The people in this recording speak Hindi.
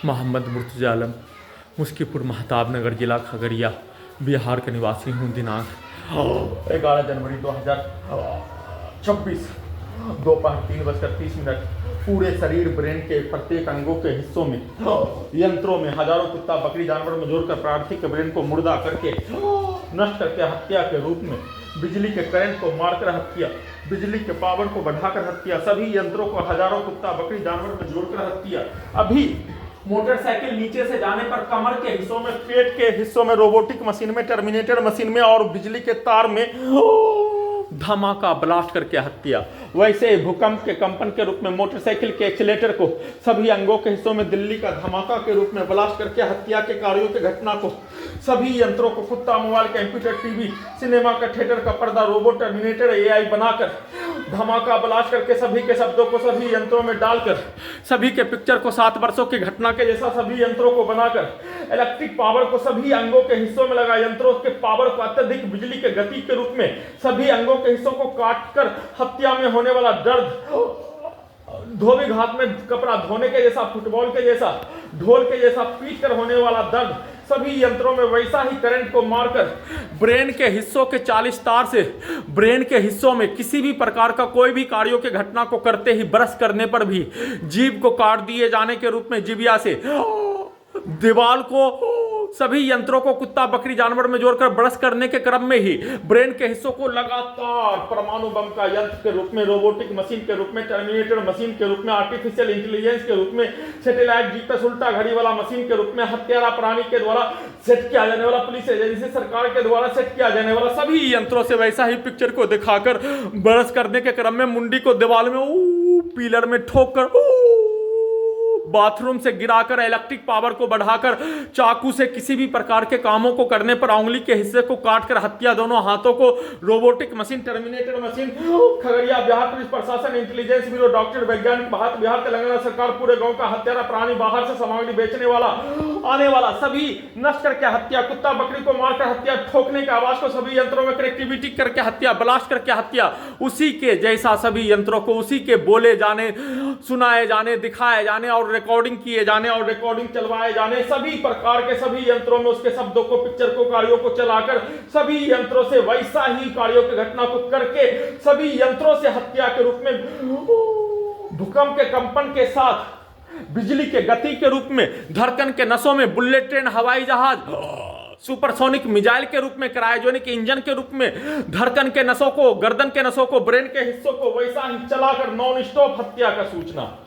मोहम्मद मुर्तजा आलम, मुस्कीपुर महताब नगर, जिला खगड़िया, बिहार का निवासी हूँ। दिनांक 11 जनवरी 2026 दोपहर 3:30। पूरे शरीर, ब्रेन के प्रत्येक अंगों के हिस्सों में, यंत्रों में हजारों कुत्ता बकरी जानवर में जोड़कर प्रार्थी के ब्रेन को मुर्दा करके नष्ट करके हत्या के रूप में बिजली के करंट को मारकर हत्या, बिजली के पावर को बढ़ाकर हत्या, सभी यंत्रों को हजारों कुत्ता बकरी जानवर में जोड़कर हत्या। अभी मोटरसाइकिल नीचे से जाने पर कमर के हिस्सों में, पेट के हिस्सों में, रोबोटिक मशीन में, टर्मिनेटर मशीन में और बिजली के तार में धमाका ब्लास्ट करके हत्या। वैसे भूकंप के कंपन के रूप में मोटरसाइकिल के एक्सीलेटर को सभी अंगों के हिस्सों में दिल्ली का धमाका के रूप में ब्लास्ट करके हत्या के कार्यों के घटना को सभी यंत्रों को कुत्ता, मोबाइल, कंप्यूटर, टीवी, सिनेमा का थिएटर का पर्दा, रोबोट, टर्मिनेटर, एआई बनाकर धमाका ब्लास्ट करके सभी के शब्दों को सभी यंत्रों में डालकर सभी के पिक्चर को 7 वर्षों की घटना के जैसा सभी यंत्रों को बनाकर इलेक्ट्रिक पावर को सभी अंगों के हिस्सों में लगा, यंत्रों के पावर को अत्यधिक बिजली के गति के रूप में सभी अंगों के हिस्सों को काटकर हत्या में होने वाला दर्द, धोबी घाट में कपड़ा धोने के जैसा, फुटबॉल के जैसा, ढोल के जैसा पीट कर होने वाला दर्द, सभी यंत्रों में वैसा ही करंट को मारकर ब्रेन के हिस्सों के 40 तार से ब्रेन के हिस्सों में किसी भी प्रकार का कोई भी कार्यों के घटना को करते ही ब्रश करने पर भी जीभ को काट दिए जाने के रूप में जिबिया से दीवार को सभी यंत्रों को कुत्ता बकरी जानवर में जोड़कर ब्रश करने के क्रम में ही ब्रेन के हिस्सों को लगातार परमाणु बम का यंत्र के रूप में, रोबोटिक मशीन के रूप में, टर्मिनेटर मशीन के रूप में, आर्टिफिशियल इंटेलिजेंस के रूप में, सैटेलाइट जीपीएस उल्टा घड़ी वाला मशीन के रूप में, हत्यारा प्राणी के द्वारा सेट किया जाने वाला, पुलिस एजेंसी सरकार के द्वारा सेट किया जाने वाला सभी यंत्रों से वैसा ही पिक्चर को दिखाकर ब्रश करने के क्रम में मुंडी को दीवार में पिलर में ठोक कर, बाथरूम से गिराकर, इलेक्ट्रिक पावर को बढ़ाकर, चाकू से किसी भी प्रकार के कामों को करने पर उंगली के हिस्से को काटकर हत्या, दोनों हाथों को robotic machine, terminator machine, Khagaria Bihar police प्रशासन, इंटेलिजेंस ब्यूरो, डॉक्टर, वैज्ञानिक, भारत बिहार तेलंगाना सरकार, पूरे गांव का हत्यारा प्राणी, बाहर से सामग्री बेचने वाला, आने वाला सभी नष्ट करके हत्या, कुत्ता बकरी को मारकर हत्या, ठोकने की आवाज को सभी यंत्रों में कनेक्टिविटी करके हत्या, ब्लास्ट करके हत्या, उसी के जैसा सभी यंत्रों को उसी के बोले जाने, सुनाए जाने, दिखाए जाने और रिकॉर्डिंग किए जाने और रिकॉर्डिंग चलवाए जाने, सभी प्रकार के सभी यंत्रों में उसके शब्दों को, पिक्चर को, कार्यों को चलाकर सभी यंत्रों से वैसा ही कार्यों की घटना को करके सभी यंत्रों से हत्या के रूप में भूकंप के कंपन के साथ बिजली के गति के रूप में, धड़कन के नसों में, बुलेट ट्रेन, हवाई जहाज, सुपरसोनिक मिसाइल के रूप में, क्रायोजेनिक इंजन के रूप में, धड़कन के नसों को, गर्दन के नसों को, ब्रेन के हिस्सों को वैसा ही चलाकर नॉन स्टॉप हत्या का सूचना।